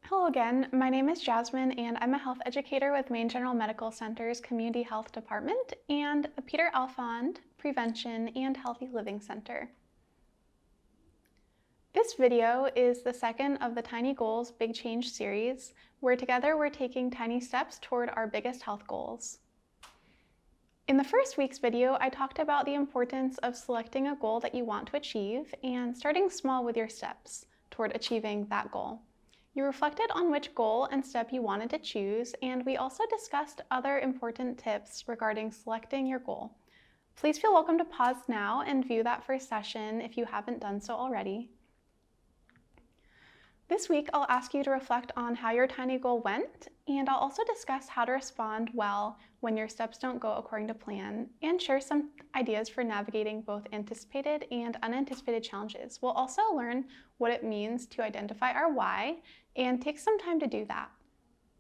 Hello again, my name is Jasmine and I'm a health educator with Maine General Medical Center's Community Health Department and the Peter Alfond Prevention and Healthy Living Center. This video is the second of the Tiny Goals Big Change series, where together we're taking tiny steps toward our biggest health goals. In the first week's video, I talked about the importance of selecting a goal that you want to achieve and starting small with your steps toward achieving that goal. You reflected on which goal and step you wanted to choose, and we also discussed other important tips regarding selecting your goal. Please feel welcome to pause now and view that first session if you haven't done so already. This week, I'll ask you to reflect on how your tiny goal went, and I'll also discuss how to respond well when your steps don't go according to plan, and share some ideas for navigating both anticipated and unanticipated challenges. We'll also learn what it means to identify our why and take some time to do that.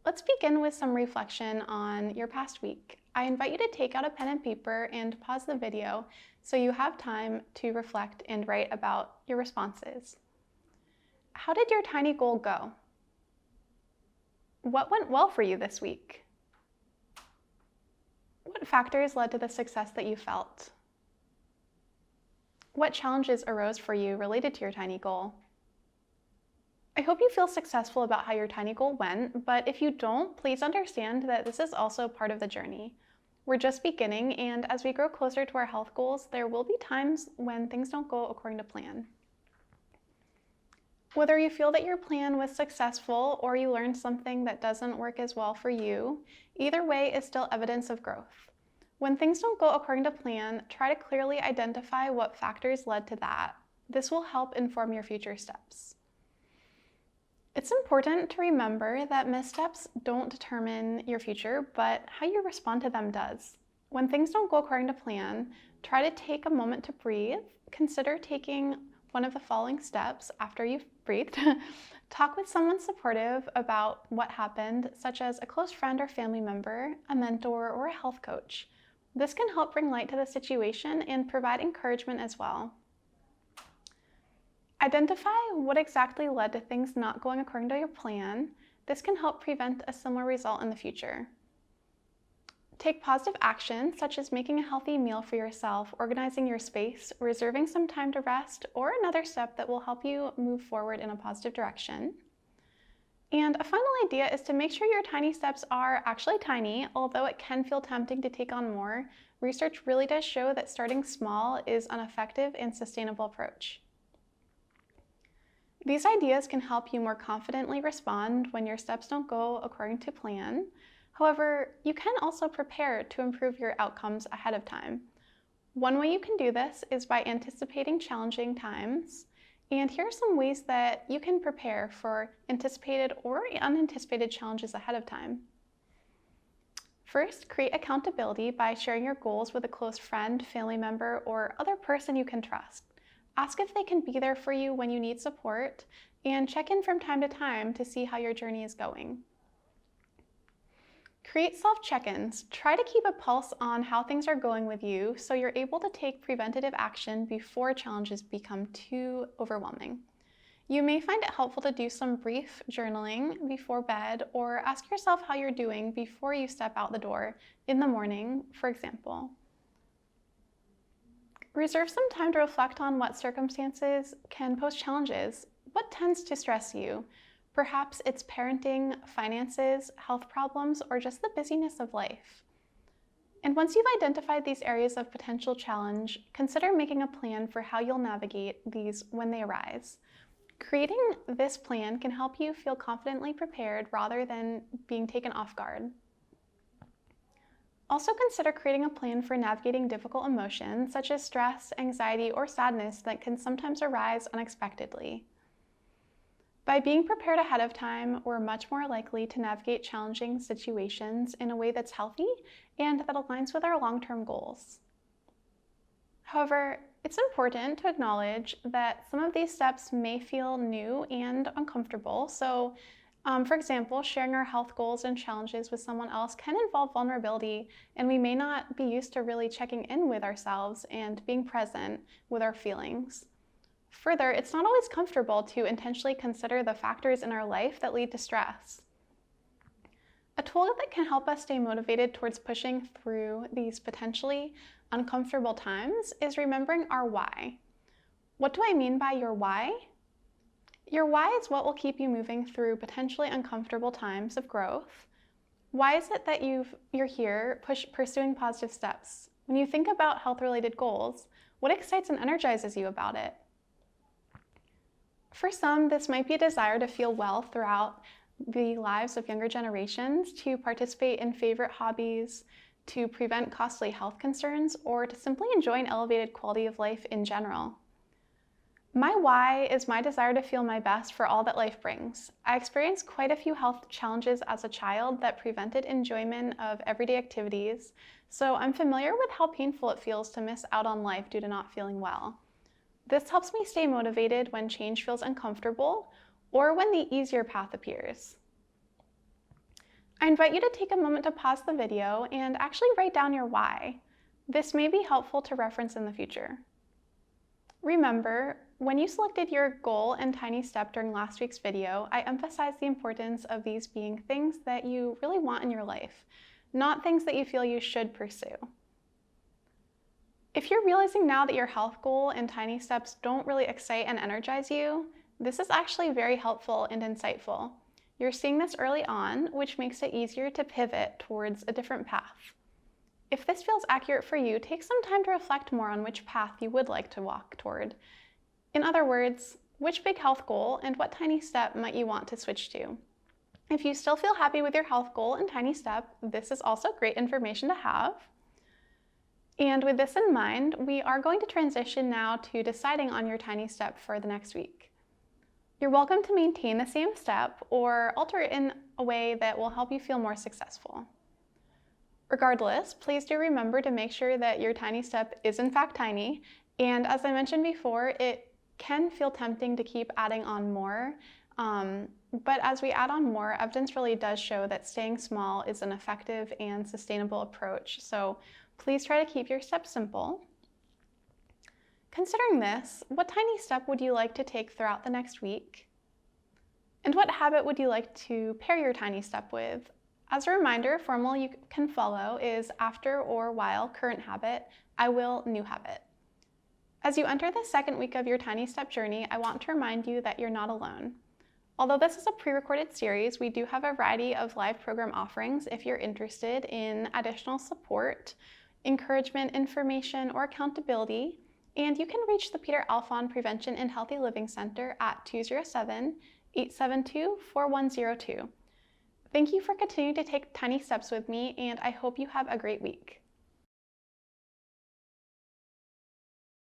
Let's begin with some reflection on your past week. I invite you to take out a pen and paper and pause the video so you have time to reflect and write about your responses. How did your tiny goal go? What went well for you this week? What factors led to the success that you felt? What challenges arose for you related to your tiny goal? I hope you feel successful about how your tiny goal went, but if you don't, please understand that this is also part of the journey. We're just beginning, and as we grow closer to our health goals, there will be times when things don't go according to plan. Whether you feel that your plan was successful or you learned something that doesn't work as well for you, either way is still evidence of growth. When things don't go according to plan, try to clearly identify what factors led to that. This will help inform your future steps. It's important to remember that missteps don't determine your future, but how you respond to them does. When things don't go according to plan, try to take a moment to breathe. Consider taking one of the following steps after you've breathed. Talk with someone supportive about what happened, such as a close friend or family member, a mentor, or a health coach. This can help bring light to the situation and provide encouragement as well. Identify what exactly led to things not going according to your plan. This can help prevent a similar result in the future. Take positive action, such as making a healthy meal for yourself, organizing your space, reserving some time to rest, or another step that will help you move forward in a positive direction. And a final idea is to make sure your tiny steps are actually tiny, although it can feel tempting to take on more. Research really does show that starting small is an effective and sustainable approach. These ideas can help you more confidently respond when your steps don't go according to plan. However, you can also prepare to improve your outcomes ahead of time. One way you can do this is by anticipating challenging times. And here are some ways that you can prepare for anticipated or unanticipated challenges ahead of time. First, create accountability by sharing your goals with a close friend, family member, or other person you can trust. Ask if they can be there for you when you need support, and check in from time to time to see how your journey is going. Create self-check-ins. Try to keep a pulse on how things are going with you so you're able to take preventative action before challenges become too overwhelming. You may find it helpful to do some brief journaling before bed, or ask yourself how you're doing before you step out the door in the morning, for example. Reserve some time to reflect on what circumstances can pose challenges. What tends to stress you? Perhaps it's parenting, finances, health problems, or just the busyness of life. And once you've identified these areas of potential challenge, consider making a plan for how you'll navigate these when they arise. Creating this plan can help you feel confidently prepared rather than being taken off guard. Also consider creating a plan for navigating difficult emotions such as stress, anxiety, or sadness that can sometimes arise unexpectedly. By being prepared ahead of time, we're much more likely to navigate challenging situations in a way that's healthy and that aligns with our long-term goals. However, it's important to acknowledge that some of these steps may feel new and uncomfortable. So, for example, sharing our health goals and challenges with someone else can involve vulnerability, and we may not be used to really checking in with ourselves and being present with our feelings. Further, it's not always comfortable to intentionally consider the factors in our life that lead to stress. A tool that can help us stay motivated towards pushing through these potentially uncomfortable times is remembering our why. What do I mean by your why? Your why is what will keep you moving through potentially uncomfortable times of growth. Why is it that you're here pursuing positive steps? When you think about health-related goals, what excites and energizes you about it? For some, this might be a desire to feel well throughout the lives of younger generations, to participate in favorite hobbies, to prevent costly health concerns, or to simply enjoy an elevated quality of life in general. My why is my desire to feel my best for all that life brings. I experienced quite a few health challenges as a child that prevented enjoyment of everyday activities, so I'm familiar with how painful it feels to miss out on life due to not feeling well. This helps me stay motivated when change feels uncomfortable or when the easier path appears. I invite you to take a moment to pause the video and actually write down your why. This may be helpful to reference in the future. Remember, when you selected your goal and tiny step during last week's video, I emphasized the importance of these being things that you really want in your life, not things that you feel you should pursue. If you're realizing now that your health goal and tiny steps don't really excite and energize you, this is actually very helpful and insightful. You're seeing this early on, which makes it easier to pivot towards a different path. If this feels accurate for you, take some time to reflect more on which path you would like to walk toward. In other words, which big health goal and what tiny step might you want to switch to? If you still feel happy with your health goal and tiny step, this is also great information to have. And with this in mind, we are going to transition now to deciding on your tiny step for the next week. You're welcome to maintain the same step or alter it in a way that will help you feel more successful. Regardless, please do remember to make sure that your tiny step is in fact tiny. And as I mentioned before, it can feel tempting to keep adding on more. But as we add on more, evidence really does show that staying small is an effective and sustainable approach. So please try to keep your steps simple. Considering this, what tiny step would you like to take throughout the next week? And what habit would you like to pair your tiny step with? As a reminder, a formula you can follow is after or while current habit, I will new habit. As you enter the second week of your tiny step journey, I want to remind you that you're not alone. Although this is a pre-recorded series, we do have a variety of live program offerings if you're interested in additional support, encouragement, information, or accountability. And you can reach the Peter Alfon Prevention and Healthy Living Center at 207-872-4102. Thank you for continuing to take tiny steps with me, and I hope you have a great week.